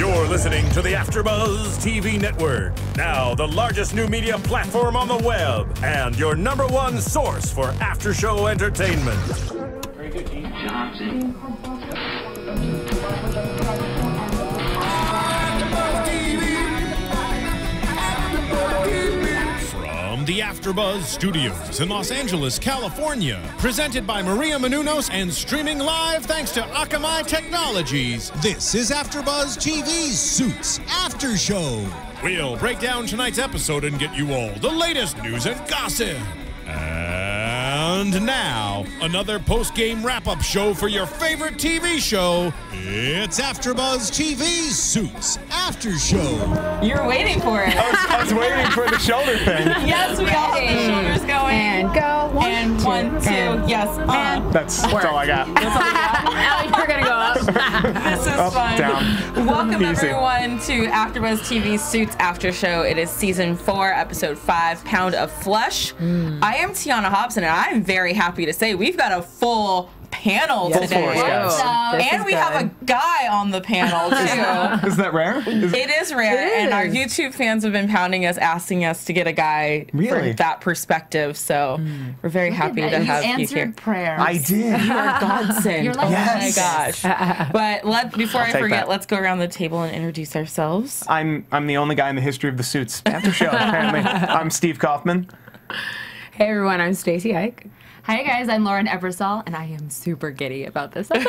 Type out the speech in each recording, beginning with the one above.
You're listening to the AFTERBUZZ TV Network, now the largest new media platform on the web, and your #1 source for after-show entertainment. Very good, Tiona Hobson. From the AFTERBUZZ Studios in Los Angeles, California, presented by Maria Menounos and streaming live thanks to Akamai Technologies, this is AFTERBUZZ TV Suits After Show. We'll break down tonight's episode and get you all the latest news and gossip. And now, another post-game wrap-up show for your favorite TV show. It's AFTERBUZZ TV Suits After Show. You're waiting for it. I was waiting for the shoulder thing. Yes, we all have the shoulders going. And go. One, two. Yes. And That's all I got. We're going to go up. this is Up, fun. down. Welcome, Easy. everyone, to AFTERBUZZ TV Suits After Show. It is Season 4, Episode 5, Pound of Flesh. I am Tiona Hobson, and I'm very happy to say we've got a full panel today. And we have a guy on the panel, too. Is that rare? It is rare, and our YouTube fans have been pounding us, asking us to get a guy Really? for that perspective, so we're very happy to have you here. Prayer. I did. You are godsend. You're like Yes. Oh my gosh. But before I take forget, that. let's go around the table and introduce ourselves. I'm the only guy in the history of the Suits After Show, apparently. I'm Steve Kauffmann. Hey everyone, I'm Stacy Ike. Hi guys, I'm Lauren Ebersol, and I am super giddy about this This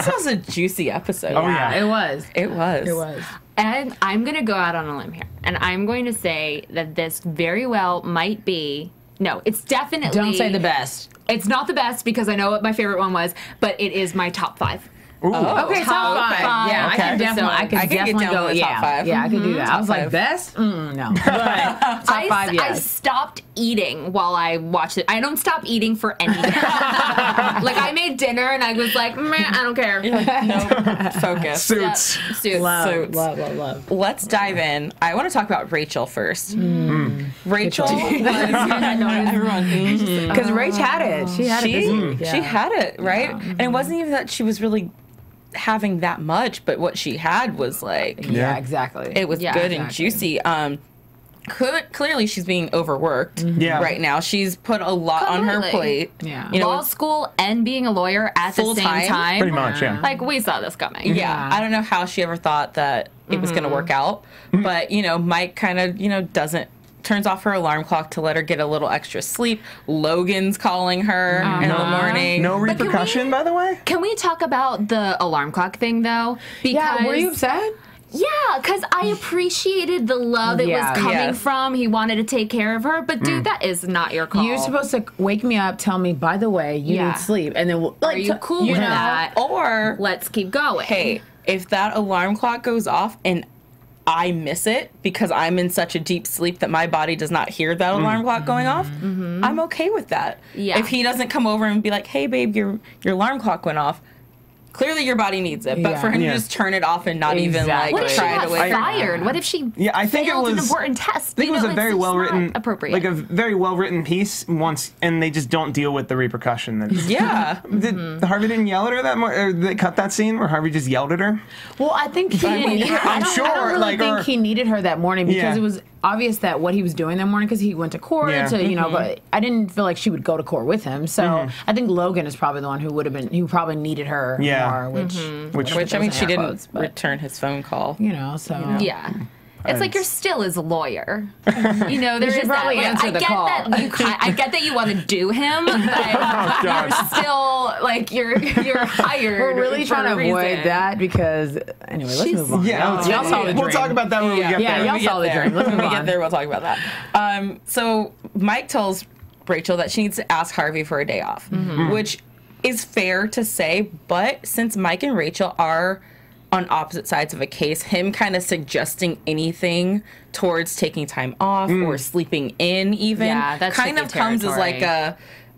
was a juicy episode. Oh, yeah. It was. It was. It was. And I'm going to go out on a limb here, and I'm going to say that this very well might be, no, it's definitely... Don't say the best. It's not the best, because I know what my favorite one was, but it is my top 5. Ooh. Okay, top Top 5. five. Yeah, Okay. I can get definitely down go. with the top 5. Yeah, I could do that. I was like, five. best? No. But top 5, I yes. stopped eating while I watched it. I don't stop eating for anything. Like, I made dinner, and I was like, meh, I don't care. No focus. Suits. Suits. Love, love, love, love. Let's dive in. I want to talk about Rachel first. Rachel was everyone. Because Rach had it. She had it this week. She had it, right? And it wasn't even that she was really having that much, but what she had was like Yeah, exactly. it was Yeah, good and exactly. juicy. Clearly she's being overworked Yeah. right now. She's put a lot on her Completely. plate. Yeah. You know, Law school and being a lawyer at the Full same time? time. Pretty much, yeah. Like, we saw this coming. yeah, I don't know how she ever thought that it was going to work out, but Mike kind of turns off her alarm clock to let her get a little extra sleep. Logan's calling her in the morning. No can we- repercussion, by the way? Can we talk about the alarm clock thing, though? Because, Yeah, were you upset? Yeah, because I appreciated the love it Yeah. was coming Yes. from. He wanted to take care of her, but dude, that is not your call. You're supposed to wake me up, tell me, by the way, you Yeah. need sleep. And then, Are you cool with that? Or Let's keep going. hey, if that alarm clock goes off and I miss it because I'm in such a deep sleep that my body does not hear that alarm clock going off, I'm okay with that. Yeah. If he doesn't come over and be like, "Hey, babe, your alarm clock went off," clearly your body needs it. But Yeah. for him Yeah. to just turn it off and not even Exactly. What if she try got to wake her up. fired? What if she Yeah, I think it failed an was- important test? I think it was a very well written, appropriate. like a very well written piece once, and they just don't deal with the repercussion. Yeah. Did Harvey didn't yell at her that much? Or they cut that scene where Harvey just yelled at her? Well, I think he needed her. I'm I sure, don't really like, think or- he needed her that morning because Yeah. it was obvious that what he was doing that morning because he went to court Yeah. to, but I didn't feel like she would go to court with him. So I think Logan is probably the one who probably needed her Yeah. more, which Which I mean, she didn't quotes, but- return his phone call. so. Yeah. It's like you're still his lawyer. There should is that. probably Like, answer the call. I get that you want to do him, but you're still like you're hired. We're really for trying to a avoid reason. that because, anyway, let's move on. Yeah, Y'all saw the we'll dream. talk about that when we get Yeah, there. y'all When we saw get the there. dream. Let's When move we get on. there, we'll talk about that. So Mike tells Rachel that she needs to ask Harvey for a day off, which is fair to say, but since Mike and Rachel are on opposite sides of a case, him kind of suggesting anything towards taking time off or sleeping in even Yeah, that's kind of tricky comes as like territory.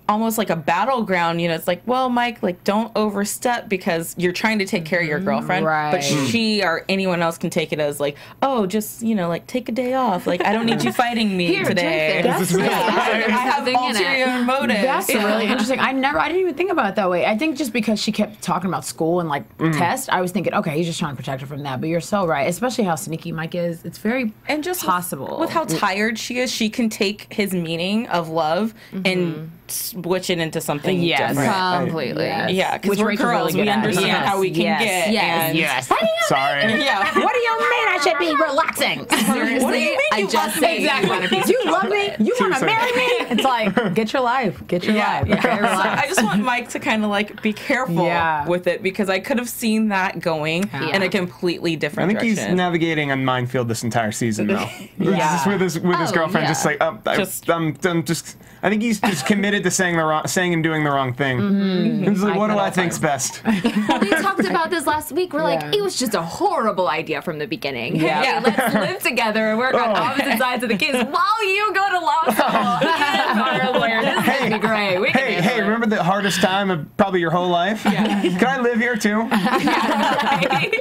almost like a battleground. It's like, well, Mike, like, don't overstep because you're trying to take care of your girlfriend. Right. But she or anyone else can take it as like, oh, just, like, take a day off. Like, I don't need you fighting me today. That's really, I have ulterior motives. That's really interesting. I didn't even think about it that way. I think just because she kept talking about school and like tests, I was thinking, okay, he's just trying to protect her from that. But you're so right, especially how sneaky Mike is. It's very possible. With how tired she is, she can take his meaning of love and switch it into something different. Completely. Yeah, because Which we're Rachel's girls, really we good at. understand Yes. how we can get. Yes. What do you Sorry. mean? Yeah. What do you mean I should be relaxing? Seriously, What do you mean I you just love me? say you want a piece You of love me? chocolate. You want to Seriously. marry me? It's like, get your life. Get your life. Okay, So relax. I just want Mike to kind of like be careful with it because I could have seen that going in a completely I different think direction. he's navigating a minefield this entire season, though. Just with his girlfriend, just like I'm just. I think he's just committed to saying and doing the wrong thing. He's like, what do I think's best? Well, we talked about this last week. We're like, Yeah. it was just a horrible idea from the beginning. Yeah. Hey, let's live together and work on opposite sides of the case while you go to law school. And a lawyer. This is gonna be great. We can handle it. Remember the hardest time of probably your whole life? Yeah. Can I live here too? I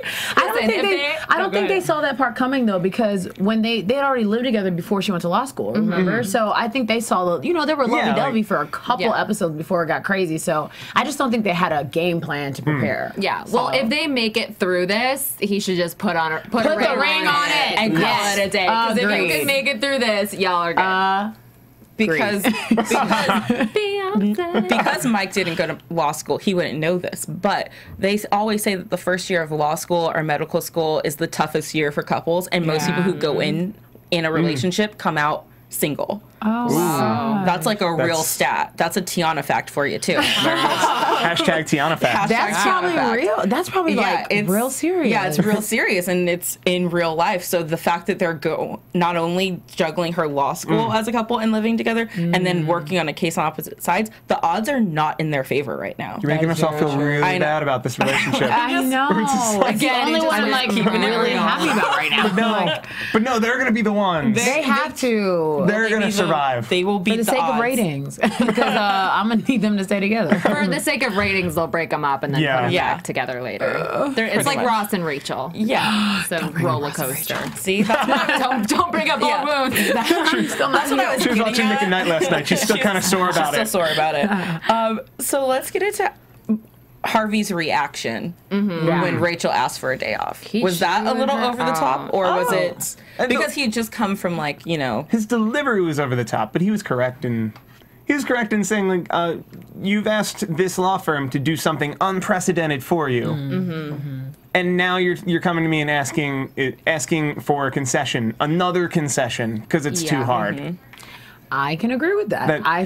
don't think they saw that part coming though, because when they had already lived together before she went to law school, remember? So I think they saw they were lovey-dovey for a couple episodes before it got crazy. So I just don't think they had a game plan to prepare. Yeah. Well, if they make it through this, he should just put a ring on it and call it a day. Because if you can make it through this, y'all are good. because Mike didn't go to law school, he wouldn't know this. But they always say that the first year of law school or medical school is the toughest year for couples, and most people who go in a relationship come out single. Oh, wow. That's like a real stat. That's a Tiona fact for you too. Hashtag Tiona fact. That's probably real. That's probably it's real serious. Yeah, it's real serious, and it's in real life. So the fact that they're not only juggling her law school as a couple and living together, and then working on a case on opposite sides, the odds are not in their favor right now. You're making myself feel really bad about this relationship. I know. It's the only one I'm like really happy about right now. But no, they're gonna be the ones. They have to. They're gonna survive. They will beat For the sake odds. of ratings, because I'm gonna need them to stay together. For the sake of ratings, they'll break them up and then put them Yeah. back together later. It's like much. Ross and Rachel. Yeah. It's a roller coaster. See, that's what Don't bring up old wounds. that's what I was She was watching getting Nick at. at Night last night. She's still kind of sore about Still it. sore about it. So let's get into Harvey's reaction when Rachel asked for a day off. Was that a little over the top, or was it because he had just come from His delivery was over the top, but he was correct in saying like, you've asked this law firm to do something unprecedented for you, and now you're coming to me and asking for a concession, another concession, because it's too hard. I can agree with that. I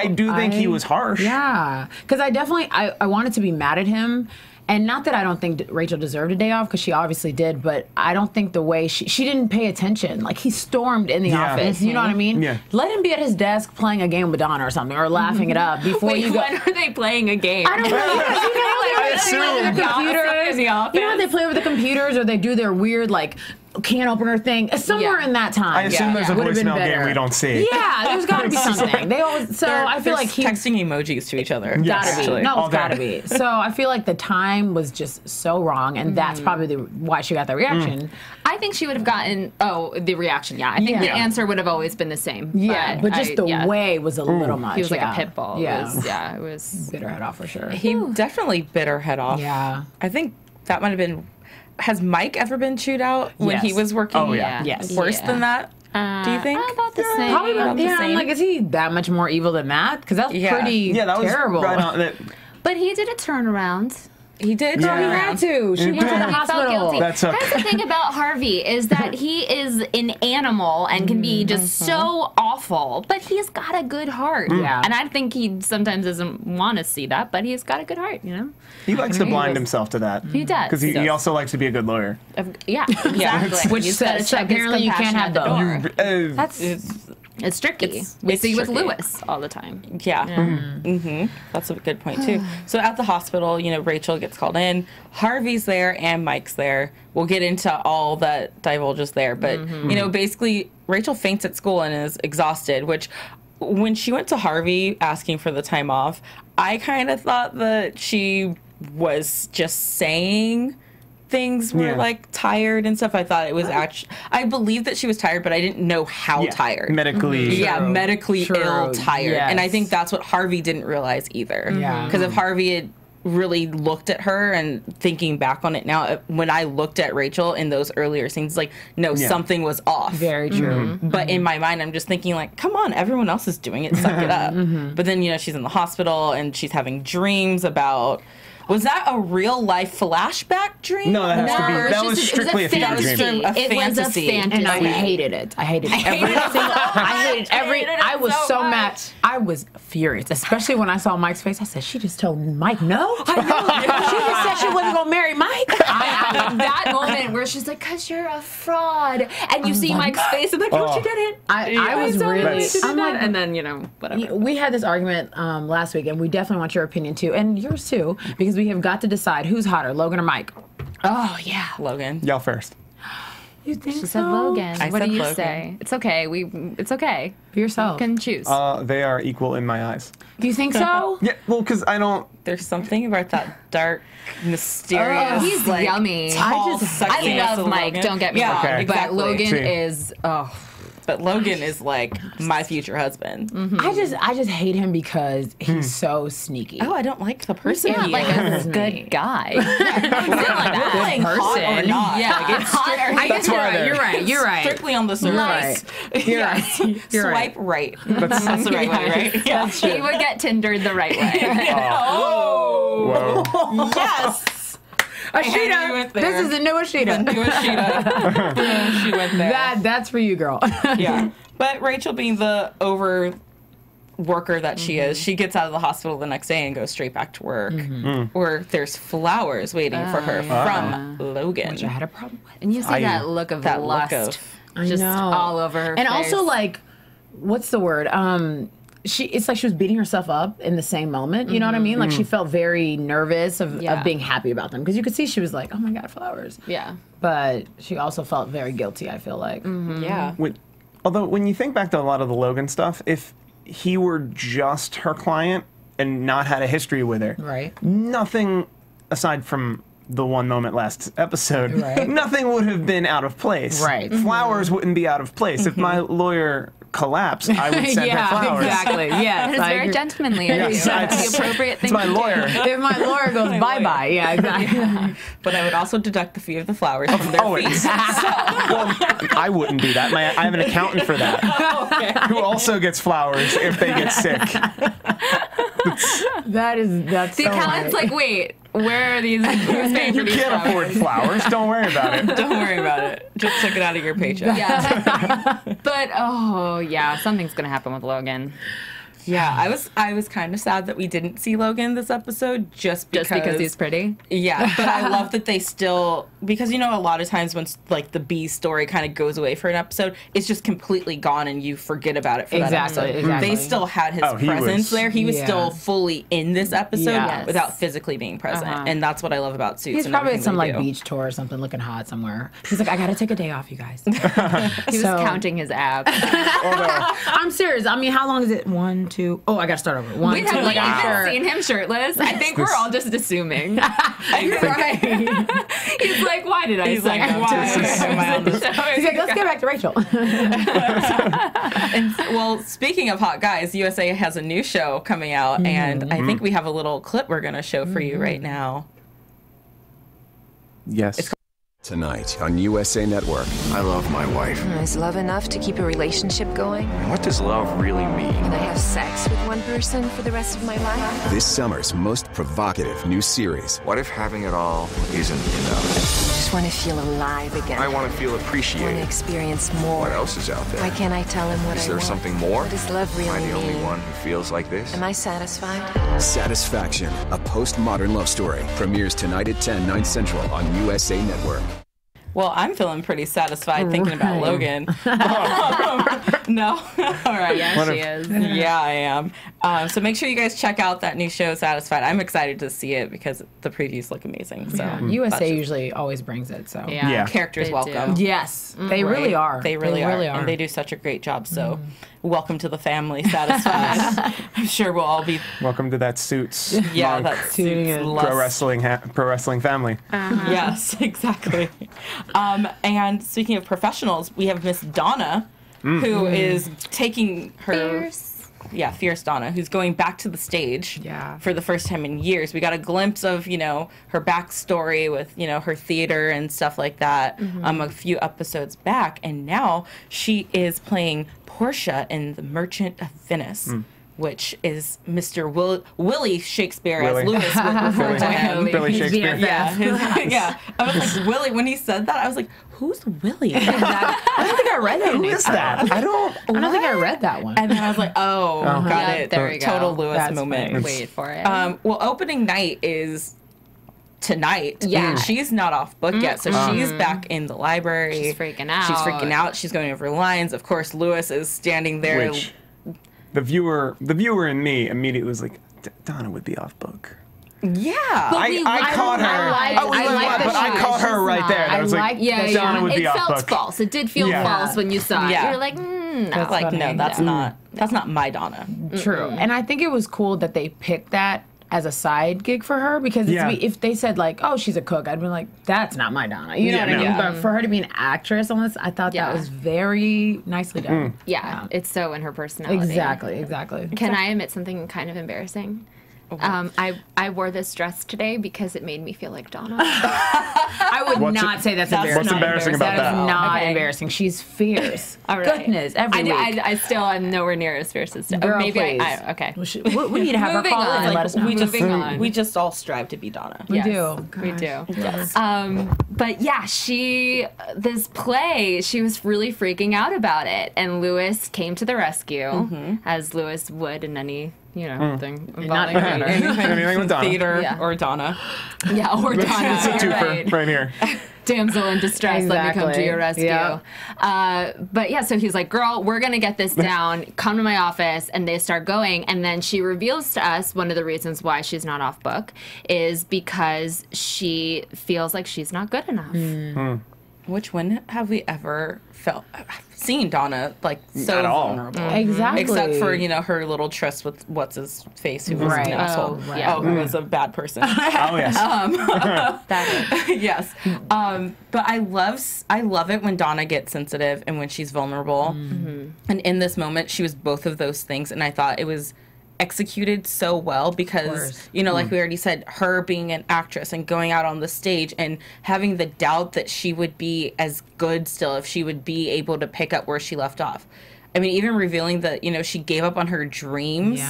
do think he was harsh. Yeah, because I wanted to be mad at him. And not that I don't think Rachel deserved a day off, because she obviously did, but I don't think the way she didn't pay attention. Like, he stormed in the office. You know what I mean? Yeah. Let him be at his desk playing a game with Madonna or something, or laughing it up before you go. When are they playing a game? I don't know. I assume. The computers. You know how they play with the computers, or they do their weird, like, can opener thing? Somewhere in that time. I assume there's a Would've been voicemail better. game we don't see. Yeah, there's got to be something. They always. So I feel like he texting emojis to each other. gotta be. Actually. No, All it's gotta day. be. So I feel like the time was just so wrong, and that's probably why she got the reaction. I think she would have gotten the reaction. Yeah, I think the answer would have always been the same. Yeah, but just the way was a little much. He was like a pit bull. Yeah, It was bit her head off for sure. He definitely bit her head off. Yeah. I think that might have been. Has Mike ever been chewed out when he Yes. was working? Oh, yeah. Yes. Worse than that? Do you think? about the same. Probably about, the I'm same. like, is he that much more evil than that? Because that's pretty Yeah, that was terrible. right on. That, But he did a turnaround. He did. Yeah. He had to. She went to the He felt hospital. guilty. That's okay. That's the thing about Harvey is that he is an animal and can be just so awful, but he's got a good heart. Yeah. And I think he sometimes doesn't want to see that, but he's got a good heart, you know? he likes to blind himself to that. He does. Because he also likes to be a good lawyer. Yeah, exactly. Which He's gotta says check his apparently you can't compassion have at the both. door. That's It's tricky. We it's see with tricky. Lewis all the time. Yeah. That's a good point, too. So at the hospital, Rachel gets called in. Harvey's there and Mike's there. We'll get into all that divulges there. But, basically, Rachel faints at school and is exhausted, which when she went to Harvey asking for the time off, I kind of thought that she was just saying things were like tired and stuff. I thought it was actually, I believed that she was tired, but I didn't know how tired. Medically. Medically ill tired. Yes. And I think that's what Harvey didn't realize either. Yeah. Because if Harvey had really looked at her, and thinking back on it now, when I looked at Rachel in those earlier scenes, like, no, something was off. Very true. But in my mind, I'm just thinking, like, come on, everyone else is doing it, suck it up. But then, you know, she's in the hospital and she's having dreams about... Was that a real life flashback dream? No, that has to be. That was strictly a fever dream. It was a fantasy. And I hated it. I hated every single. I hated every. I was so mad. I was furious, especially when I saw Mike's face. I said, "She just told Mike no." I know. She just said she wasn't gonna marry Mike. That moment where she's like, "Cause you're a fraud," and you see Mike's face, and like, "No, she didn't." I was really. I'm like, and then, you know, whatever. We had this argument last week, and we definitely want your opinion too, and yours too, because we have got to decide who's hotter, Logan or Mike. Oh yeah, Logan. Y'all first. You think She so? said Logan. I What said do you Logan. say? It's okay. It's okay. For yourself. You can choose. They are equal in my eyes. Do you think so? Yeah, well, because I don't... There's something about that dark, mysterious. He's like, yummy. tall, I sexiness love of Mike. Logan. Don't get me Yeah, wrong, Okay. but exactly. Logan See. is But Logan is like my future husband. I just hate him because he's so sneaky. Oh, I don't like the person. not he like is. a good guy. We're playing hot or person. not. Yeah. Like, it's I guess you're right. You're right. You're right. strictly on the surface. right. You're right. You're Swipe right. That's the right way, right? Yeah. He would get Tindered the right way. Oh. Whoa. Yes. And we Ashita, went there. this is the new Ashita. New Ashita. Boom, she went there. That's for you, girl. Yeah. But Rachel, being the over worker that she is, she gets out of the hospital the next day and goes straight back to work, where there's flowers waiting for her from Logan. Which I had a problem with. And you see that look of That lust look of... just know. all over her And face. also, like, what's the word? It's like she was beating herself up in the same moment. You know what I mean? Like, she felt very nervous of being happy about them. Because you could see she was like, oh my God, flowers. Yeah. But she also felt very guilty, I feel like. Yeah. Although, when you think back to a lot of the Logan stuff, if he were just her client and not had a history with her, Right. nothing aside from the one moment last episode, Right. nothing would have been out of place. Right. Flowers wouldn't be out of place. If my lawyer collapsed, I would send her flowers. exactly. Yes. It's I very agree. gentlemanly of you. Yes, That's the appropriate thing It's my to do. lawyer. If my lawyer goes bye-bye. Yeah, exactly. But I would also deduct the fee of the flowers from their Always. fees. Well, I wouldn't do that. I have an accountant for that, who also gets flowers if they get sick. That's The so accountant's right. like, wait, where are these? Who's paying You for these can't flowers? afford flowers. Don't worry about it. Don't worry about it. Just took it out of your paycheck. Yeah. But something's gonna happen with Logan. Yeah, I was kind of sad that we didn't see Logan this episode just Because he's pretty. Yeah, but I love that they still, because, you know, a lot of times when, like, the B story kind of goes away for an episode, it's just completely gone and you forget about it for that episode. Exactly. They still had his he presence was- there. He was still fully in this episode Yes. without physically being present. And that's what I love about Suits. He's and probably at everything some they like do. beach tour or something, looking hot somewhere. He's like, I gotta take a day off, you guys. He was counting his abs. I'm serious. I mean, how long is it? 1, 2. Oh, I gotta start over. 1, We 2. haven't Like, I'm even sure. seen him shirtless. I think we're all just assuming. You're right. He's like, why did I He's sign like, up why to am I on this? He's like, let's get back to Rachel. And, well, speaking of hot guys, USA has a new show coming out, and I think we have a little clip we're going to show for you right now. Yes. Tonight on USA Network. I love my wife. Is love enough to keep a relationship going? What does love really mean? Can I have sex with one person for the rest of my life? This summer's most provocative new series. What if having it all isn't enough? Just want to feel alive again. I want to feel want to appreciated. experience more. What else is out there? Why can't I tell him what Is I there want? something more? What does love really Am I the only mean? one who feels like this? Am I satisfied? Satisfaction, a postmodern love story. Premieres tonight at 10, 9 Central on USA Network. Well, I'm feeling pretty satisfied thinking about Logan. No? All right. Yeah, she is. Yeah, I am. So make sure you guys check out that new show, Satisfied. I'm excited to see it because the previews look amazing. So USA usually always brings it. So characters welcome. Yes, they really are. They really are. And they do such a great job. So welcome to the family, Satisfied. I'm sure we'll all be welcome to that Suits. Yeah, that Suits pro wrestling family. Yes, exactly. And speaking of professionals, we have Miss Donna, who is taking her Fierce Donna, who's going back to the stage for the first time in years. We got a glimpse of, her backstory with, her theater and stuff like that a few episodes back. And now she is playing Portia in The Merchant of Venice. Which is Mr. Willie Shakespeare, as Lewis would refer to him. Billy Shakespeare. Yeah. I was like, Willie, when he said that, I was like, who's Willie? I don't think I read that. Who is that? I don't think I read that one. And then I was like, got it. There we go. Total Lewis That's moment. funny. Wait for it. Well, opening night is tonight. Yeah. She's not off book yet, so she's back in the library. She's freaking out. She's going over lines. Of course, Lewis is standing there. Which the viewer in me immediately was like, Donna would be off book. Yeah. I caught her. I caught her right there. I was like, Donna would be off book. It felt false. It did feel false when you saw it. Yeah. You're like, no. That's not my Donna. True. And I think it was cool that they picked that as a side gig for her, because if they said like, oh, she's a cook, I'd be like, that's not my Donna. You know what I mean? But for her to be an actress on this, I thought that was very nicely done. Yeah, it's so in her personality. Exactly. Can I admit something kind of embarrassing? I wore this dress today because it made me feel like Donna. I would not say that's embarrassing. What's embarrassing about that? That is not embarrassing. She's fierce. All right. Goodness, every week. I still am nowhere near as fierce as Girl, maybe please. okay. We need to have her call in and let us know. We just all strive to be Donna. We do. We do. Yes. But yeah, this play, she was really freaking out about it, and Lewis came to the rescue, as Lewis would in any thing involving anything with Donna. Theater or Donna. Yeah, or Donna. It's a twofer right here. Damsel in distress, let me come to your rescue. Yeah. But yeah, so he's like, girl, we're going to get this down. Come to my office. And they start going. And then she reveals to us one of the reasons why she's not off book is because she feels like she's not good enough. Which when have we ever seen Donna like so vulnerable? Exactly. Except for her little tryst with what's his face, who was an asshole. Who was a bad person. Oh yes. Yes. But I love it when Donna gets sensitive and when she's vulnerable. And in this moment, she was both of those things, and I thought it was executed so well because like we already said, her being an actress and going out on the stage and having the doubt that she would be as good still, if she would be able to pick up where she left off. I mean, even revealing that she gave up on her dreams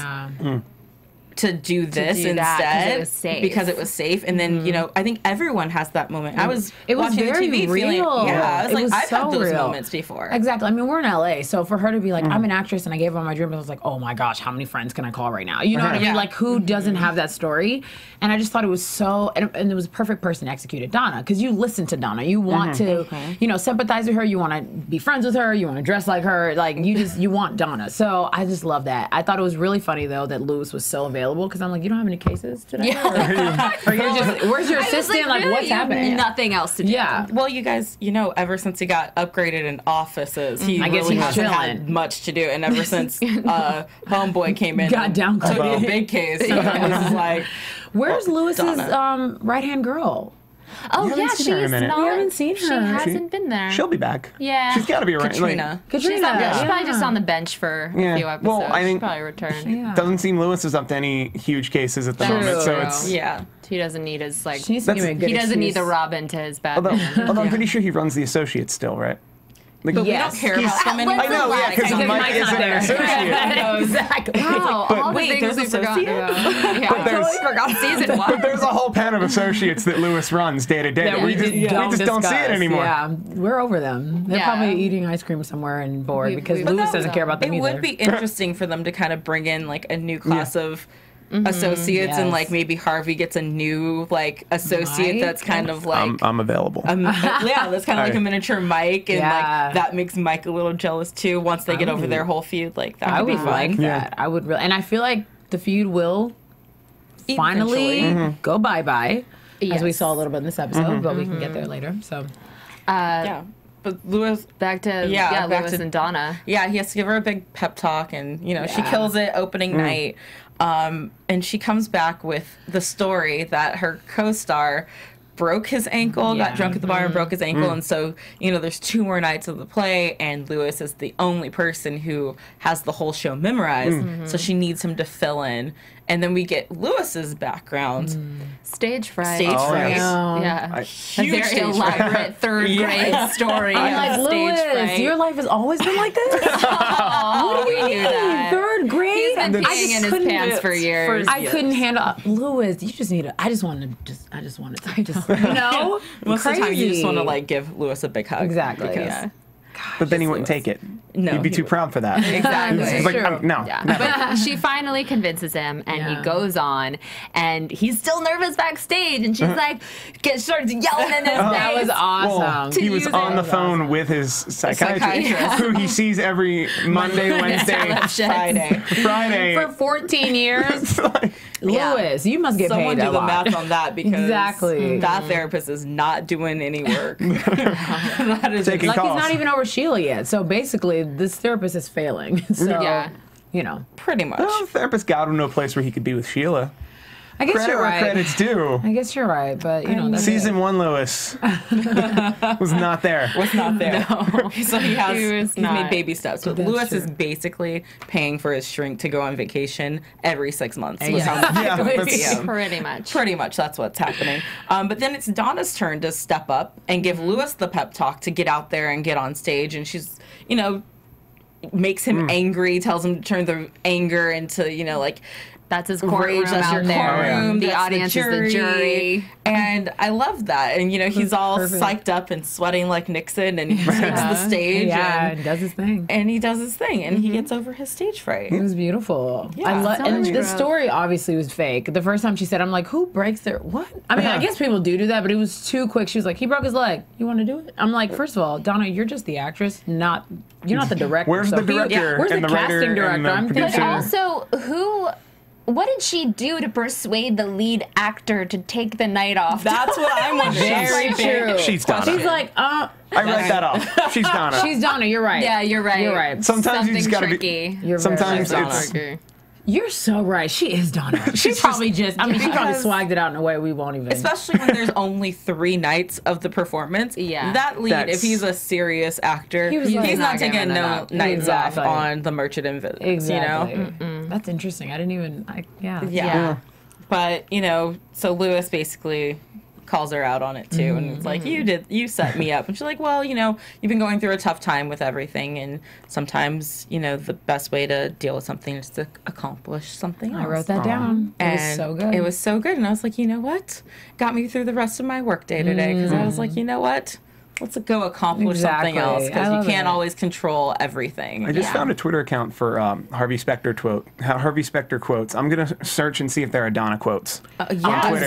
to do this instead because it was safe. And then I think everyone has that moment. I was watching very TV real. feeling, I was it like, was I've had those real. moments before. Exactly. I mean, we're in LA, so for her to be like, I'm an actress and I gave up my dream, I was like, oh my gosh, how many friends can I call right now? You know what I mean? Like, who doesn't have that story? And I just thought it was so, and it was a perfect person to execute it, Donna, because you listen to Donna. You want to, sympathize with her. You want to be friends with her. You want to dress like her. Like, you want Donna. So I just love that. I thought it was really funny, though, that Lewis was so available, because I'm like, you don't have any cases today? Or you're just, where's your assistant? Like, really, what's happening? Nothing else to do. Yeah. Well, you guys, ever since he got upgraded in offices, he I guess really he's hasn't had chilling. much to do. And ever since Homeboy came in, Got down took low. a big case. It was like, Where's Lewis's right-hand girl? Oh, haven't yeah, seen she's her in a minute. not. We haven't seen her. She hasn't been there. She'll be back. Yeah. She's got to be around. Katrina. She's probably just on the bench for a few episodes. Well, I think she'll probably return. doesn't seem Lewis is up to any huge cases at the moment, so it's He doesn't need his She needs to give me a good he doesn't need excuse. the Robin to his Batman. although I'm pretty sure he runs the Associates still, right? Like, but we don't care about him anymore. I know, yeah, because Mike is an associate. Exactly. Wow, all wait, the things there's we forgot about. Yeah, I totally forgot season one. But there's a whole pen of associates that Lewis runs day to day. That we just don't see it anymore. Yeah, we're over them. They're probably eating ice cream somewhere and bored because Lewis doesn't care about them It either. would be interesting for them to kind of bring in like a new class of associates, and like maybe Harvey gets a new like associate that's kind of like I'm available. That's kind of like a miniature Mike, and like that makes Mike a little jealous too. Once they get over their whole feud, like that would be fun. Like that. I would really, and I feel like the feud will finally go bye-bye, as we saw a little bit in this episode, but we can get there later. So, But Lewis, back to Lewis and Donna. Yeah, he has to give her a big pep talk, and she kills it opening night. And she comes back with the story that her co-star broke his ankle, got drunk at the bar and broke his ankle, and so there's 2 more nights of the play, and Lewis is the only person who has the whole show memorized, so she needs him to fill in. And then we get Lewis's background. Stage fright. Stage fright. Yeah. A very elaborate third grade story. I'm like, Lewis, your life has always been like this? What do you mean? Third grade? He's been peeing in his pants for years. I couldn't handle Lewis, you just need to, I just wanted to just Most crazy. of the time you just want to like give Lewis a big hug. Exactly. Because, But then he wouldn't take it. No, he'd be too proud for that. Exactly. He's like, no. Yeah. But she finally convinces him, and he goes on, and he's still nervous backstage, and she's like, starts yelling in his face. That was awesome. Well, he was on the phone with his psychiatrist, who he sees every Monday, Wednesday, Friday. For 14 years. Lewis, you must get Someone paid do a the lot. math on that, because that therapist is not doing any work. That is Taking like calls. he's not even over Sheila yet. So basically, this therapist is failing. So, pretty much. Well, the therapist got him to a place where he could be with Sheila. I guess Credit you're where right. credit's due. I guess you're right, but that's Season 1 Lewis was not there. Was not there. No. So he's not. made baby steps. So That's Lewis true. is basically paying for his shrink to go on vacation every 6 months. Pretty much. Pretty much that's what's happening. But then it's Donna's turn to step up and give Lewis the pep talk to get out there and get on stage. And she's, makes him angry, tells him to turn the anger into, like, that's his courtroom that's out your there. courtroom. The That's audience is the jury. And I love that. And, he's all psyched up and sweating like Nixon, and he takes the stage and does his thing. And he does his thing, and he gets over his stage fright. It was beautiful. Yeah. And the story obviously was fake. The first time she said, I'm like, who breaks their, what? I mean, I guess people do that, but it was too quick. She was like, he broke his leg. You want to do it? I'm like, first of all, Donna, you're just the actress, you're not the director. Where's the director? Where's and the writer casting and director? the I'm producer? thinking. But also, what did she do to persuade the lead actor to take the night off? That's what I'm wondering. Very true. She's Donna. She's like, I read that off. She's Donna. She's Donna, you're right. Yeah, you're right. You're right. Sometimes you just gotta tricky. be. Sometimes it's. You're so right. She is Donna. She probably she probably swagged it out in a way we won't even. Especially when there's only 3 nights of the performance. Yeah. That lead, if he's a serious actor, he's not taking no nights off on the Merchant and Visits. Exactly. That's interesting. I didn't even. Yeah. But, so Lewis basically calls her out on it too, and it's like, you set me up. And she's like, well, you've been going through a tough time with everything, and sometimes the best way to deal with something is to accomplish something else. I wrote that down. It was so good. It was so good, and I was like, you know what, got me through the rest of my work day today, because I was like, you know what, let's go accomplish something else, because you can't always control everything. I just found a Twitter account for Harvey Specter Harvey Specter quotes. I'm gonna search and see if there are Donna quotes on Twitter.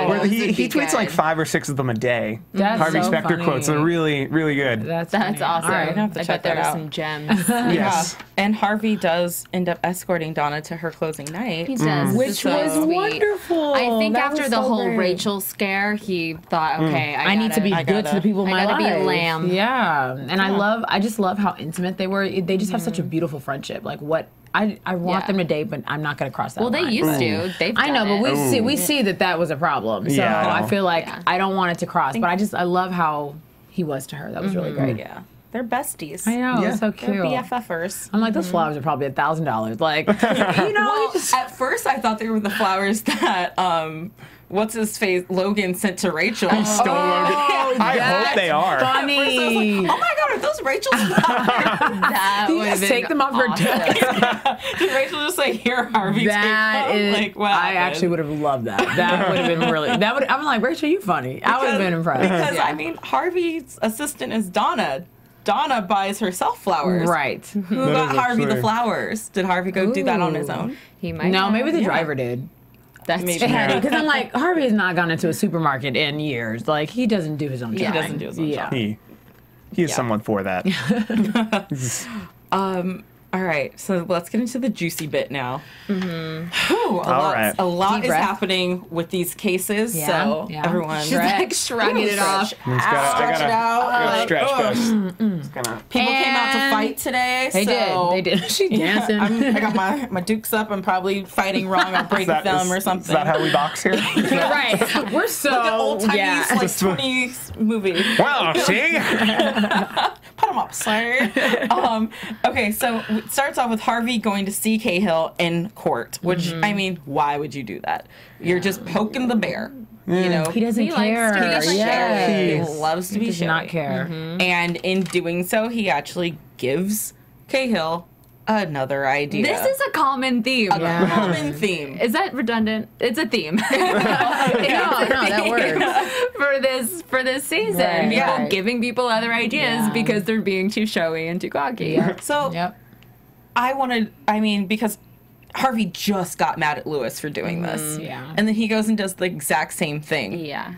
Where he tweets like 5 or 6 of them a day. That's Harvey so Specter funny. quotes are really, really good. That's awesome. All right. I bet there are some gems. Yes. And Harvey does end up escorting Donna to her closing night. He does. Which was wonderful. I think That after was the so whole great. Rachel scare, he thought, okay, I need to be good to the people in my life. I gotta be a lamb. Yeah, and I just love how intimate they were. They just have such a beautiful friendship. Like what I want them to date, but I'm not gonna cross that line. Well, they used to. They've I know, done but it. we see that was a problem. So Yeah. I feel like I don't want it to cross. But I love how he was to her. That was really great. Yeah. They're besties. I know, it's so cute. They're BFFers. I'm like, those flowers are probably $1,000. Like, Well, at first I thought they were the flowers that what's his face Logan sent to Rachel. He stole Logan. I hope they are. Funny. At first I was like, oh my god, are those Rachel's flowers? That You would just take them off her desk. Did Rachel just say, here, Harvey, That take them? is, Like, what I happened? actually would have loved that. That would have been really. I'm like, Rachel, you funny. I would have been impressed. Because I mean, Harvey's assistant is Donna. Donna buys herself flowers. Right. Who got Harvey the flowers? Did Harvey go do that on his own? He might. No, maybe the driver did. That's Maybe. Because I'm like, Harvey has not gone into a supermarket in years. Like, he doesn't do his own shopping. He doesn't do his own shopping. He is someone for that. All right, so let's get into the juicy bit now. All right. A lot Deep is breath. happening with these cases, so everyone She's like shrugging it off. stretch it out. Stretch first. People came out to fight today. They did. She dancing. I got my dukes up. I'm probably fighting wrong. I'll break them or something. Is that how we box here? Right. We're so Like an old timey like 20s movie. Wow, see? Put them up, sir. Okay, so it starts off with Harvey going to see Cahill in court, which, I mean, why would you do that? You're just poking the bear. You know, He doesn't care. He doesn't care. He loves to be does showy. not care. And in doing so, he actually gives Cahill another idea. This is a common theme. a common theme. Is that redundant? It's a theme. No, that works. for this season. Right, Yeah, giving people other ideas because they're being too showy and too cocky. So because Harvey just got mad at Lewis for doing this. Yeah. And then he goes and does the exact same thing. Yeah.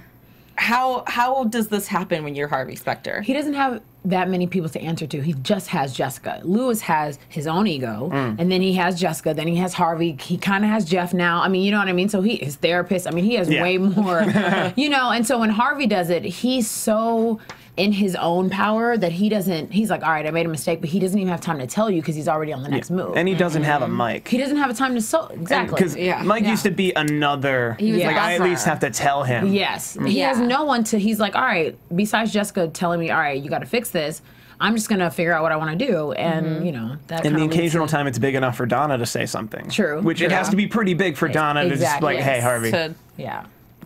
How does this happen when you're Harvey Specter? He doesn't have that many people to answer to. He just has Jessica. Lewis has his own ego, and then he has Jessica, then he has Harvey. He kind of has Jeff now. I mean, you know what I mean? So his therapist, I mean, he has way more, and so when Harvey does it, he's so in his own power that he's like, all right, I made a mistake, but he doesn't even have time to tell you because he's already on the next move. And he doesn't have a mic. He doesn't have a time to exactly. Because Mike used to be another, He was I at least have to tell him. Yes. He has no one to, he's like, all right, besides Jessica telling me, all right, you got to fix this, I'm just going to figure out what I want to do. And, that And the occasional time it's big enough for Donna to say something. True. Which it has to be pretty big for Donna to just like, hey, Harvey,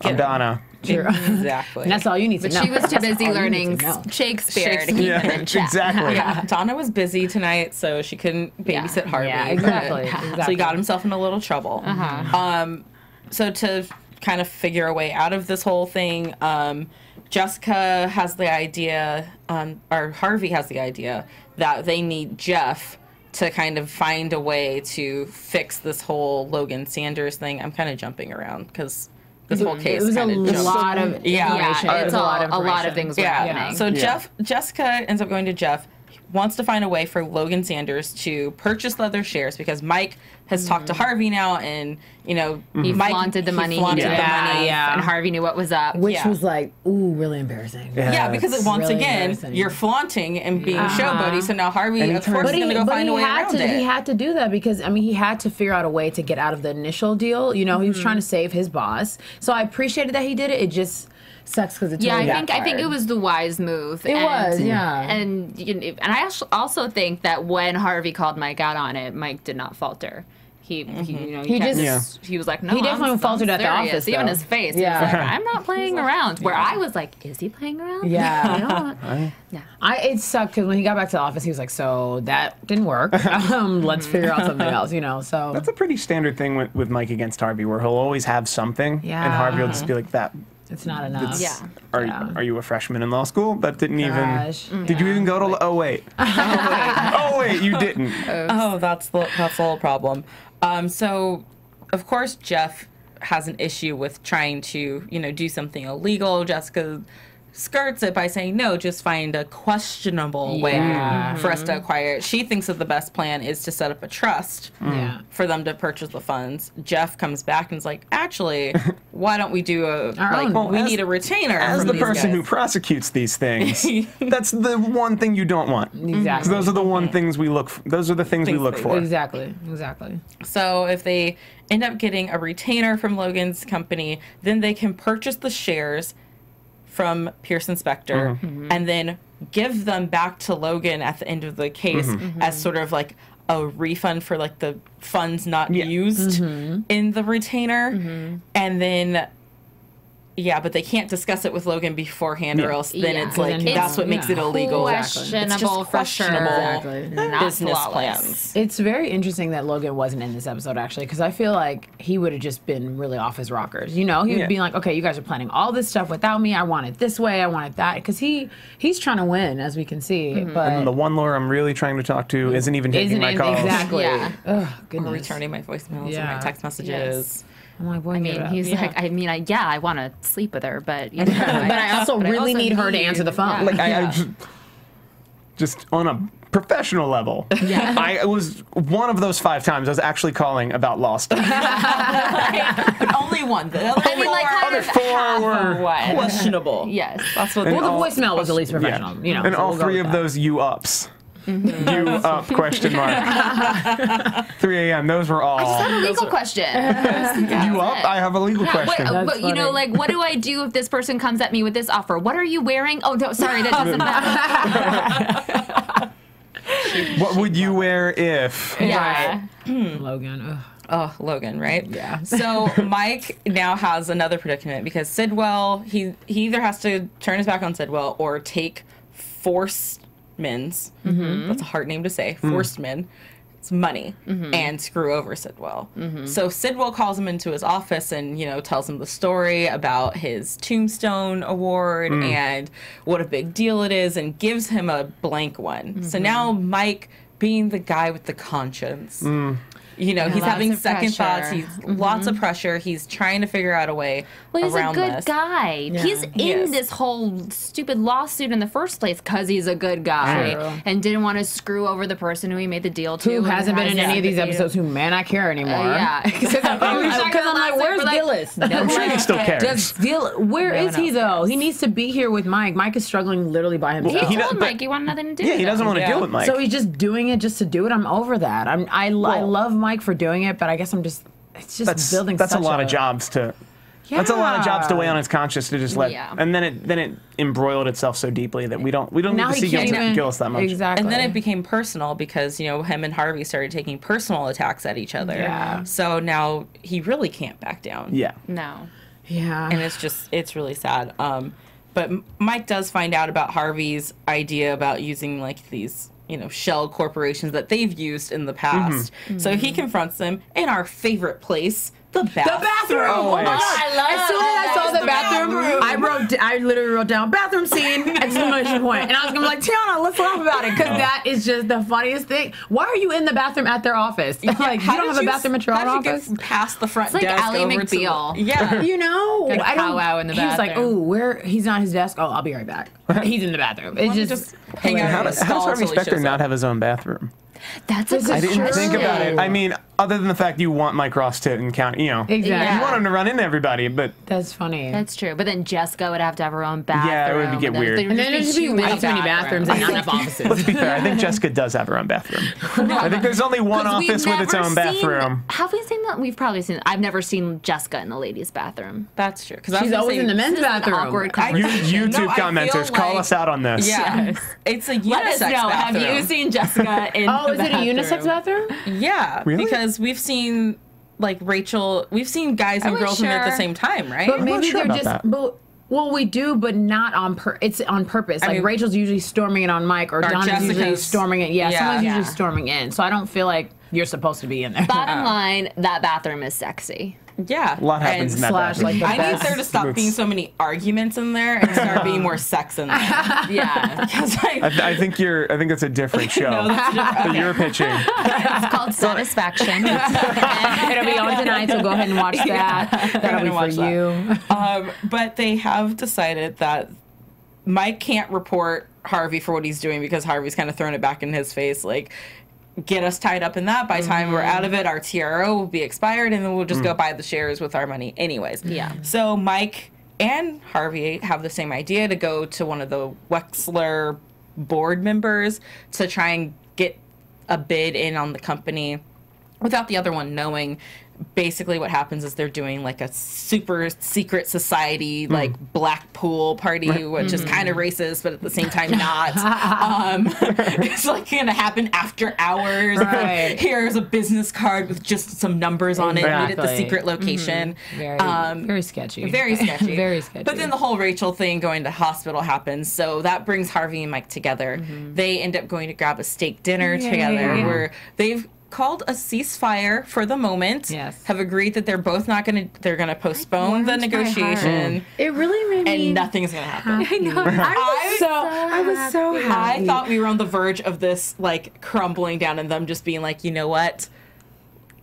I'm Donna. True. Exactly. And that's all you need to But know. she was too busy all you need learning to know. Shakespeare to keep it in check. Exactly. Yeah, Donna was busy tonight, so she couldn't babysit Harvey. Yeah, exactly. So he got himself in a little trouble. So to kind of figure a way out of this whole thing, Jessica has the idea, or Harvey has the idea, that they need Jeff to kind of find a way to fix this whole Logan Sanders thing. I'm kind of jumping around because this whole case It was a kind of lot of information. Yeah, It it's was a lot of things were happening. So Jessica ends up going to Jeff. He wants to find a way for Logan Sanders to purchase the other shares because Mike has talked to Harvey now, and He Mike flaunted the money. flaunted the money. And Harvey knew what was up. Which was like, ooh, really embarrassing. Yeah, because it's once really again, embarrassing. you're flaunting and being showboaty, so now Harvey, of course, is going to go find a way around it. He had to do that because, I mean, he had to figure out a way to get out of the initial deal. He was trying to save his boss. So I appreciated that he did it. It just sucks because it's I think it was the wise move. It was, yeah. And I also think that when Harvey called Mike out on it, Mike did not falter. He was like, no, he definitely faltered at the office. Even though. his face, he was like, I'm not playing around. Where I was like, is he playing around? Yeah. It sucked because when he got back to the office, he was like, so that didn't work. Let's figure out something else, So That's a pretty standard thing with Mike against Harvey, where he'll always have something, and Harvey will just be like, that. It's not enough. Are you a freshman in law school? That didn't Gosh. even. Did you even go to? Oh wait. Oh wait, you didn't. Oh, that's the whole problem. So, of course, Jeff has an issue with trying to, do something illegal. Jessica skirts it by saying, no, just find a questionable way for us to acquire it. She thinks that the best plan is to set up a trust for them to purchase the funds. Jeff comes back and is like, actually, why don't we do we need a retainer. As the person who prosecutes these things, that's the one thing you don't want. Exactly. Those are the things we look for. Those are the things we look for. Exactly. So if they end up getting a retainer from Logan's company, then they can purchase the shares from Pearson Specter and then give them back to Logan at the end of the case as sort of like a refund for like the funds not used in the retainer. And then, Yeah, but they can't discuss it with Logan beforehand, or else then it's like that's what makes it illegal. Questionable for sure. Business plans. It's very interesting that Logan wasn't in this episode, actually, because I feel like he would have just been really off his rockers. You know, he would be like, okay, you guys are planning all this stuff without me. I want it this way. I want it that. Because he's trying to win, as we can see. But and the one lawyer I'm really trying to talk to isn't even taking my calls. Exactly. Yeah. Oh, goodness. Or returning my voicemails or my text messages. Yes. I'm like, boy, I mean, he's like, I want to sleep with her, but you know, but I also really need her to answer the phone. Like I just on a professional level. Yeah. I was one of those 5 times I was actually calling about Lost. Only one. Other 4 were questionable. Yes. That's what. Well, the voicemail was at least professional. You know, and so all we'll go 3 with of that. those you ups. You up question mark. 3 a.m. Those were all. I just have a legal question. You up? I have a legal question. But you know, like, what do I do if this person comes at me with this offer? What are you wearing? Oh, no, sorry, that doesn't matter. What would you wear if? Yeah. Logan. Ugh. Oh, Logan, right? Yeah. So Mike now has another predicament because Sidwell, he either has to turn his back on Sidwell or take Forstman's, that's a hard name to say, Forstman, it's money, and screw over Sidwell. So Sidwell calls him into his office and, you know, tells him the story about his Tombstone Award and what a big deal it is and gives him a blank one. So now Mike, being the guy with the conscience, you know, he's having second thoughts. He's lots of pressure. He's trying to figure out a way around this. He's a good guy. Yeah. He's in this whole stupid lawsuit in the first place because he's a good guy and didn't want to screw over the person who he made the deal to. Who hasn't been in any of these episodes who may not care anymore. Yeah. Because I'm like, where's Gillis? I'm sure he still cares. Where is he, though? He needs to be here with Mike. Mike is struggling literally by himself. He told Mike he wanted nothing to do with he doesn't want to deal with Mike. So he's just doing it just to do it. I'm over that. I love Mike for doing it, but I guess it's just building. That's a lot of jobs to. Yeah. That's a lot of jobs to weigh on his conscience to just let, and then it embroiled itself so deeply that we don't need to see Gillis that much. Exactly. And then it became personal because, you know, him and Harvey started taking personal attacks at each other. Yeah. So now he really can't back down. Yeah. No. Yeah. And it's really sad. But Mike does find out about Harvey's idea about using like these, you know, shell corporations that they've used in the past. So he confronts them in our favorite place, the bathroom. Oh my gosh. As soon as I saw the bathroom, I literally wrote down bathroom scene, exclamation point. And I was gonna be like, Tiona, let's laugh about it. Because that is just the funniest thing. Why are you in the bathroom at their office? Like, you don't have a bathroom at your own office? Get past the front It's like desk Ally over McBeal. Yeah. You know, Gotta I don't. powwow in the He's like, bathroom. oh, where? He's not at his desk. Oh, I'll be right back. He's in the bathroom. It's just hang out. How does Harvey Specter not have his own bathroom? That's a good I didn't think about it. true. I mean, other than the fact you want Mike Ross to encounter, you know, Exactly. you want him to run into everybody, but That's funny. That's true. But then Jessica would have to have her own bathroom. Yeah, it would get weird. And then there'd just be way too many bathrooms and not enough offices. let's be fair. I think Jessica does have her own bathroom. I think there's only one office with its own bathroom. Have we seen that? We've probably seen. I've never seen Jessica in the ladies' bathroom. That's true. Because She's always in the men's bathroom. Awkward You conversation. YouTube commenters, call us out on this. Yeah. It's a unisex Let us know. bathroom. Have you seen Jessica in Oh, the is it a bathroom? unisex bathroom? Yeah. Really? Because we've seen, like, Rachel, we've seen guys and we girls in there at the sure? same time, right? But not maybe sure they're about just. that. But, well, we do, but not on it's on purpose. Like mean- Rachel's usually storming it on Mike, or Donna's usually Jessica's- storming it. Yeah, someone's Yeah. usually storming in. So I don't feel like you're supposed to be in there. Bottom line, that bathroom is sexy. Yeah. A lot happens in that Slash, bathroom. like, the I need best. there to stop being so many arguments in there and start being more sex in there. Yeah. Because I think that's a different show that you're pitching. It's called Satisfaction. It'll be on tonight, so go ahead and watch that. That'll be for watch that. you. But they have decided that Mike can't report Harvey for what he's doing because Harvey's kind of thrown it back in his face, like, get us tied up in that. By the time we're out of it, our TRO will be expired, and then we'll just go buy the shares with our money anyways. Yeah. So Mike and Harvey have the same idea to go to one of the Wexler board members to try and get a bid in on the company without the other one knowing. basically what happens is they're doing like a super secret society, like black pool party, which is kind of racist, but at the same time not. It's like going to happen after hours. Right. Here's a business card with just some numbers on it. Meet at the secret location. Very sketchy. Very sketchy. Very sketchy. But then the whole Rachel thing going to hospital happens, so that brings Harvey and Mike together. They end up going to grab a steak dinner together where they've called a ceasefire for the moment. Yes. Have agreed that they're both not going to, they're going to postpone the negotiation. It really made me... And nothing's going to happen. I know. I was so happy. I thought we were on the verge of this, like, crumbling down and them just being like, you know what?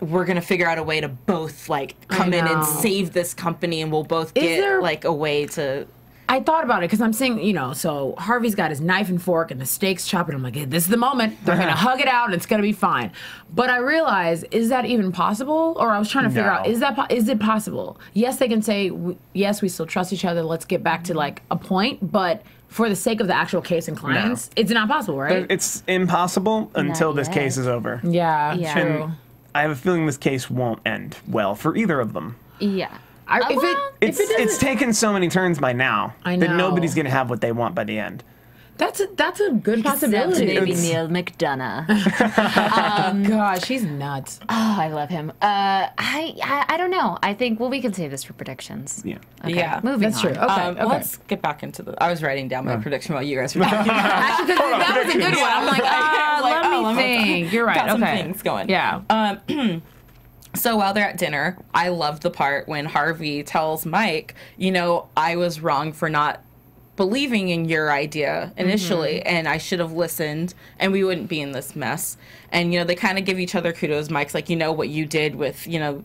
We're going to figure out a way to both, like, come in and save this company, and we'll both get, like, a way to... I thought about it because I'm saying, you know, so Harvey's got his knife and fork and the steak's chopping. I'm like, hey, this is the moment. They're going to hug it out and it's going to be fine. But I realized, is that even possible? Or I was trying to figure out, is it possible? Yes, they can say, yes, we still trust each other. Let's get back to like a point. But for the sake of the actual case and clients, it's not possible, right? It's impossible until this case is over. Yeah, true. And I have a feeling this case won't end well for either of them. Yeah. It's taken so many turns by now that nobody's going to have what they want by the end. That's a good possibility. Maybe Neil McDonough. Gosh, he's nuts. Oh, I love him. I don't know. I think we can save this for predictions. Yeah. Okay, Yeah, moving that's on. true. Okay, Let's get back into the... I was writing down my prediction while you guys were talking. Actually, that was a good one. I'm like, let me think. You're right. Got some things going. Yeah. So while they're at dinner, I loved the part when Harvey tells Mike, you know, I was wrong for not believing in your idea initially, and I should have listened, and we wouldn't be in this mess. And, you know, they kind of give each other kudos. Mike's like, you know, what you did with, you know,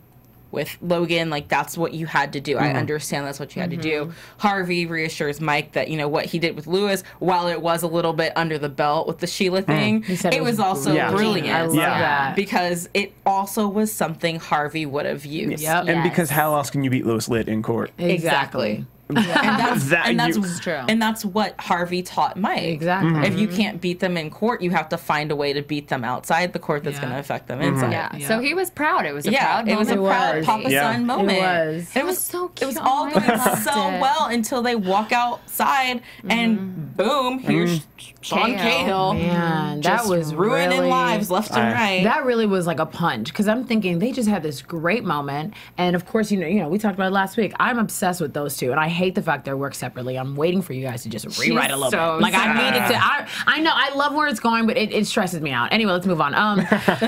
with Logan, like, that's what you had to do. I understand that's what you had to do. Harvey reassures Mike that, you know, what he did with Lewis, while it was a little bit under the belt with the Sheila thing, it was also brilliant. I love that. Because it also was something Harvey would have used. Yep. And because how else can you beat Lewis Litt in court? Exactly. And that's what Harvey taught Mike. Exactly. If you can't beat them in court, you have to find a way to beat them outside the court that's going to affect them inside. Yeah. So he was proud. It was a proud moment. It was a proud Papa-son moment. It was so cute. It was all going so well until they walk outside and boom, here's Sean Cahill. Man, that was ruining really, lives left and right. That really was like a punch, because I'm thinking they just had this great moment, and of course, you know, we talked about it last week. I'm obsessed with those two, and I hate the fact they work separately. I'm waiting for you guys to just rewrite a little bit. Like I needed to. I know I love where it's going, but it stresses me out. Anyway, let's move on.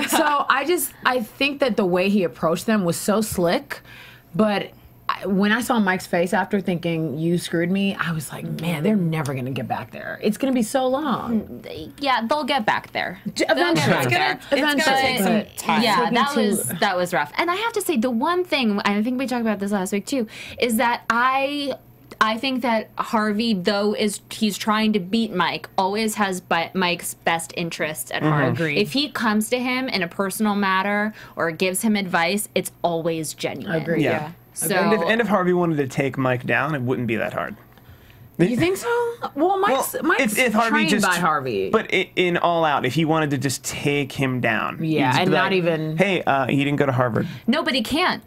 So I think that the way he approached them was so slick, but when I saw Mike's face after thinking, you screwed me, I was like, man, they're never going to get back there. It's going to be so long. Yeah, they'll get back there. Eventually. It's going to take some time. Yeah, that was rough. And I have to say, the one thing, I think we talked about this last week too, is that I think that Harvey, though he's trying to beat Mike, always has Mike's best interest at heart. Agreed. If he comes to him in a personal matter or gives him advice, it's always genuine. Agreed. Yeah. So, and if Harvey wanted to take Mike down, it wouldn't be that hard. You think so? Well, Mike's if Harvey trained by Harvey. But in All Out, if he wanted to just take him down. Yeah, and not even... Hey, he didn't go to Harvard. No, but he can't.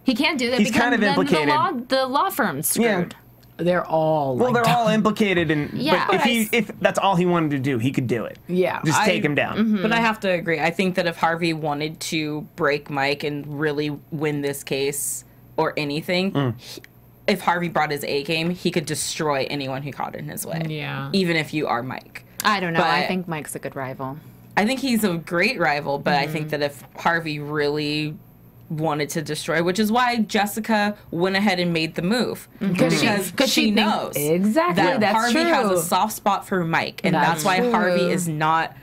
He can't do that He's because kind of then implicated. The law firm's screwed. Yeah. They're all they're all implicated, Yeah. But if that's all he wanted to do, he could do it. Yeah. Just take him down. But I have to agree. I think that if Harvey wanted to break Mike and really win this case or anything, if Harvey brought his A game, he could destroy anyone who caught in his way. Yeah. Even if you are Mike. I don't know. But I think Mike's a good rival. I think he's a great rival, but I think that if Harvey really wanted to destroy, which is why Jessica went ahead and made the move. Because she knows that Harvey has a soft spot for Mike, and that's why Harvey is not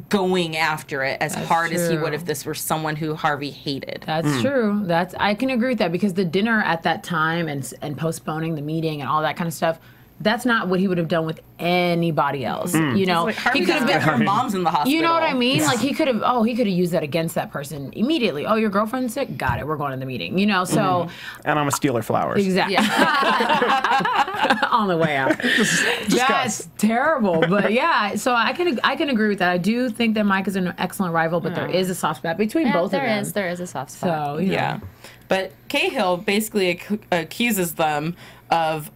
going after it as hard as he would if this were someone who Harvey hated. That's true. I can agree with that, because the dinner at that time and postponing the meeting and all that kind of stuff, that's not what he would have done with anybody else. You know, He could have been her mom's in the hospital. You know what I mean? Like he could have used that against that person immediately. Oh, your girlfriend's sick? Got it. We're going to the meeting. You know, so. And I'm gonna steal her flowers. Exactly. On the way out. That's terrible. But yeah, so I can agree with that. I do think that Mike is an excellent rival, but there is a soft spot between both of them. There is a soft spot. So, you know. Yeah. But Cahill basically accuses them of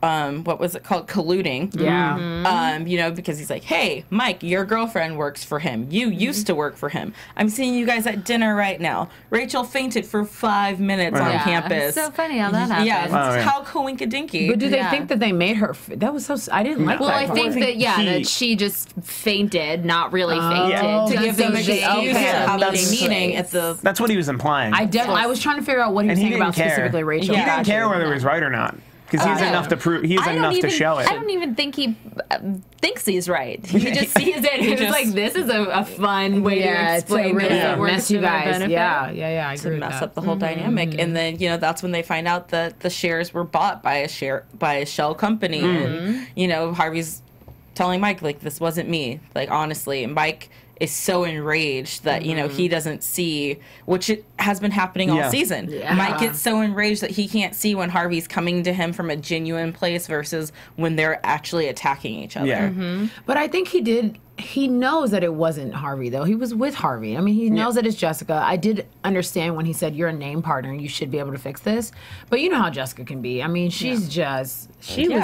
what was it called, colluding. Yeah. You know, because he's like, hey, Mike, your girlfriend works for him. You used to work for him. I'm seeing you guys at dinner right now. Rachel fainted for 5 minutes on campus. It's so funny how that happened. Yeah, how coinkadinky. But do they think that they made her? That was so. I didn't like that. Well, I think that she just fainted, not really fainted, to give them an excuse to have this meeting at the. That's what he was implying. I was trying to figure out what he was saying about specifically Rachel. He didn't care whether it was right or not. Because he's enough to prove. He's enough to show it. I don't even think he thinks he's right. He just sees it. He's just like, "This is a fun way to explain this. It mess you guys. Yeah. I agree to mess up the whole dynamic." And then that's when they find out that the shares were bought by a shell company, and Harvey's telling Mike like, "This wasn't me. Like honestly," and Mike is so enraged that he doesn't see, which it has been happening all season. Mike gets so enraged that he can't see when Harvey's coming to him from a genuine place versus when they're actually attacking each other. But I think he knows that it wasn't Harvey, though. He was with Harvey. I mean, he knows that it's Jessica. I did understand when he said, you're a name partner, you should be able to fix this. But you know how Jessica can be. I mean, she's just, she did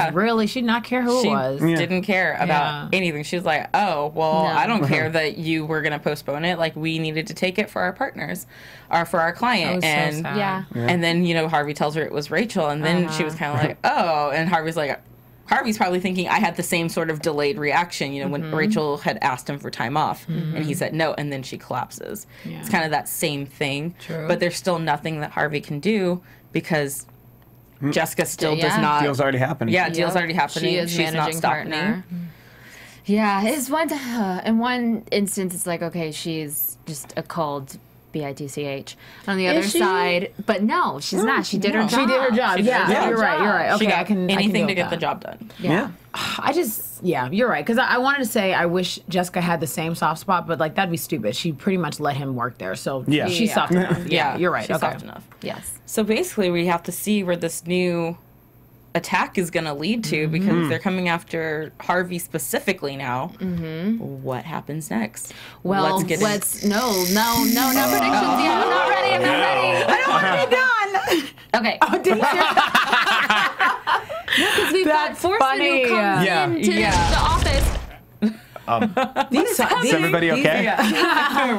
not care who it was. She didn't care about anything. She was like, oh, well, I don't care that you were going to postpone it. Like, we needed to take it for our partners, or for our client. And so sad. And then, Harvey tells her it was Rachel. And then she was kind of like, oh. And Harvey's probably thinking I had the same sort of delayed reaction, when Rachel had asked him for time off and he said no, and then she collapses. It's kind of that same thing. True. But there's still nothing that Harvey can do because Jessica still does not. Deal's already happened. Yeah, deal's already happening. She's not stopping partner. Yeah, in one instance, it's like, okay, she's just a cold bitch. On the other side, but no, she's not. She did her job. She did her job. Yeah, you're right. Okay, she got I can anything to get get the job done. Yeah. You're right. Because I wanted to say I wish Jessica had the same soft spot, but that'd be stupid. She pretty much let him work there, so she's soft enough. Yeah, you're right. She's soft enough. Yes. So basically, we have to see where this new attack is going to lead to because they're coming after Harvey specifically now. What happens next? Well, no predictions yet. I'm not ready. I don't want to be done. Okay. Oh, did he say because we've got Forsman who comes into the office. Is everybody okay?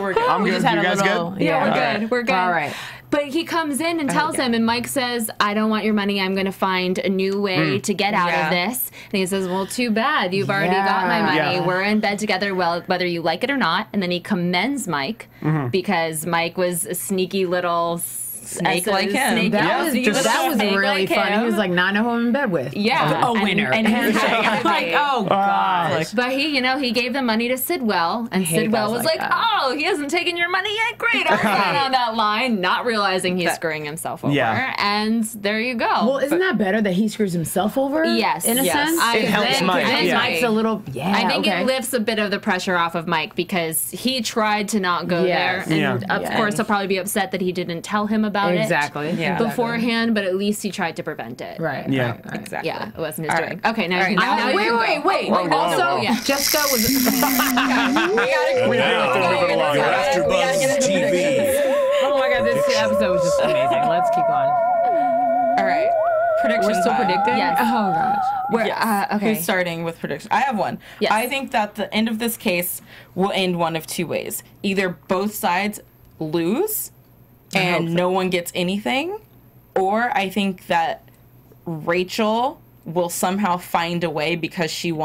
We're good. I'm good. You guys good? Yeah, we're good. All right. But he comes in and tells him, and Mike says, I don't want your money. I'm going to find a new way to get out of this. And he says, well, too bad. You've already got my money. Yeah. We're in bed together, whether you like it or not. And then he commends Mike because Mike was a sneaky little snake like him. That was really funny. He was like, "Nah, I know who I'm in bed with." Yeah, a winner. And he was like, "Oh gosh!" But he gave the money to Sidwell, and Sidwell was like, "Oh, he hasn't taken your money yet. Great, I'll sign on that line," not realizing he's screwing himself over. Yeah. And there you go. Well, isn't that better that he screws himself over? Yes, in a sense, it helps Mike. Mike's a little. Yeah, I think it lifts a bit of the pressure off of Mike because he tried to not go there, and of course he'll probably be upset that he didn't tell him about it. Exactly. Beforehand, but at least he tried to prevent it. Right. Yeah. Right. Exactly. Yeah, it wasn't his doing. Right. Okay, now you wait. Also, Jessica was. We have to move it along. AfterBuzz TV. Oh my God, this episode was just amazing. Let's keep on. All right. Predictions. We're still predicting? Yes. Oh gosh. Okay. Who's starting with predictions? I have one. Yes. I think that the end of this case will end one of two ways. Either both sides lose and no one gets anything, or I think that Rachel will somehow find a way, because she's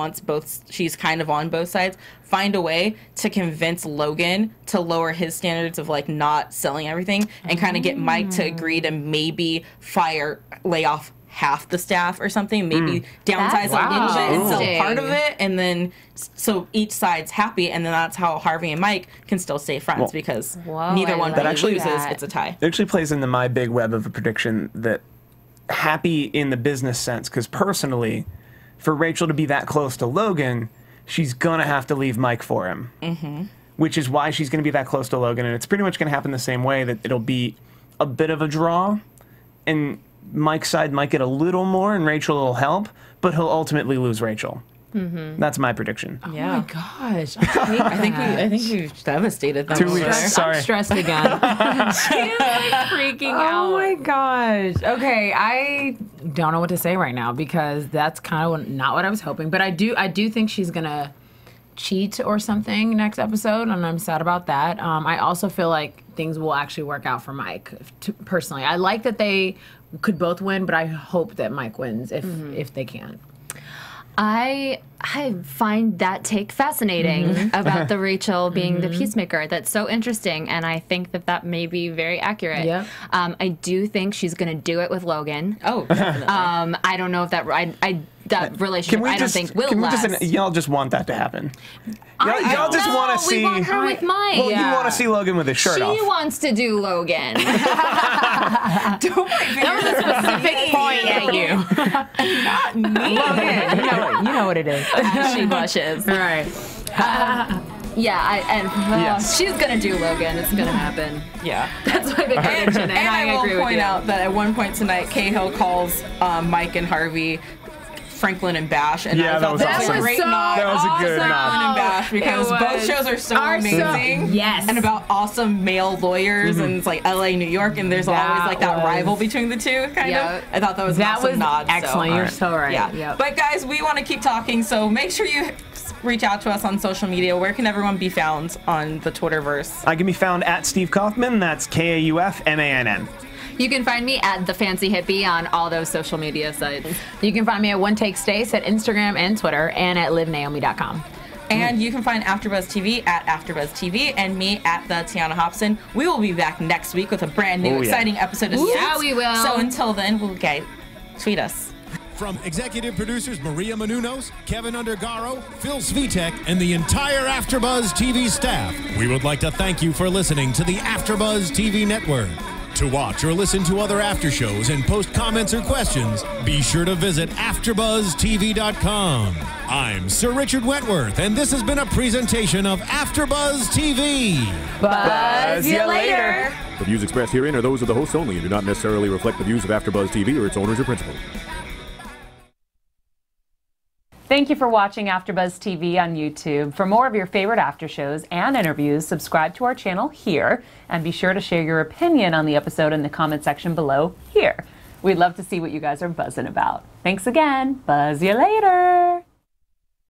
kind of on both sides, find a way to convince Logan to lower his standards of not selling everything and kind of get Mike to agree to maybe lay off half the staff or something, maybe downsize a little bit and sell part of it, and then so each side's happy, and then that's how Harvey and Mike can still stay friends because neither one really loses. It's a tie. It actually plays into my big web of a prediction that happy in the business sense, because personally, for Rachel to be that close to Logan, she's going to have to leave Mike for him. Mm-hmm. Which is why she's going to be that close to Logan. And it's pretty much going to happen the same way, that it'll be a bit of a draw. And Mike's side might get a little more, and Rachel will help, but he'll ultimately lose Rachel. Mm-hmm. That's my prediction. Yeah. Oh my gosh! I think we've devastated them. 2 weeks. Sorry. I'm stressed again. She's like freaking out. Oh my gosh. Okay, I don't know what to say right now because that's kind of not what I was hoping. But I do think she's gonna cheat or something next episode, and I'm sad about that. I also feel like things will actually work out for Mike. Personally, I like that they could both win, but I hope that Mike wins if they can. I find that take fascinating about the Rachel being the peacemaker. That's so interesting, and I think that may be very accurate. Yeah. I do think she's going to do it with Logan. Oh, definitely. I don't know if that that relationship I don't think will last. Y'all just want that to happen. Y'all just want to see. We want her with Mike. Well, you want to see Logan with his shirt off. She wants to do Logan. Don't point That was a specific point at you. Not me. Logan, you know what it is. As she blushes. Right. She's gonna do Logan. It's gonna happen. Yeah. That's my big prediction, and I agree with you. will point out that at one point tonight, Cahill calls Mike and Harvey Franklin and Bash, and I thought that was a great nod. That was a good Franklin nod. and Bash, because both shows are so amazing. Yes. And about awesome male lawyers, and it's like LA, New York, and there's always like that rival between the two, kind of. I thought that was an awesome nod. Excellent. You're so right. Yeah. Yep. But guys, we want to keep talking, so make sure you reach out to us on social media. Where can everyone be found on the Twitterverse? I can be found at Steve Kauffmann. That's Kaufmann. You can find me at The Fancy Hippie on all those social media sites. You can find me at One Take Stace at Instagram and Twitter, and at livenaomi.com. And you can find AfterBuzz TV at AfterBuzz TV, and me at the Tiona Hobson. We will be back next week with a brand new, exciting episode of Suits. Yeah, we will. So until then, tweet us. From executive producers Maria Menounos, Kevin Undergaro, Phil Svitek, and the entire AfterBuzz TV staff, we would like to thank you for listening to the AfterBuzz TV network. To watch or listen to other after shows and post comments or questions, be sure to visit AfterBuzzTV.com. I'm Sir Richard Wentworth, and this has been a presentation of AfterBuzz TV. Buzz you later. The views expressed herein are those of the hosts only and do not necessarily reflect the views of AfterBuzz TV or its owners or principals. Thank you for watching AfterBuzz TV on YouTube. For more of your favorite after shows and interviews, subscribe to our channel here, and be sure to share your opinion on the episode in the comment section below here. We'd love to see what you guys are buzzing about. Thanks again. Buzz you later.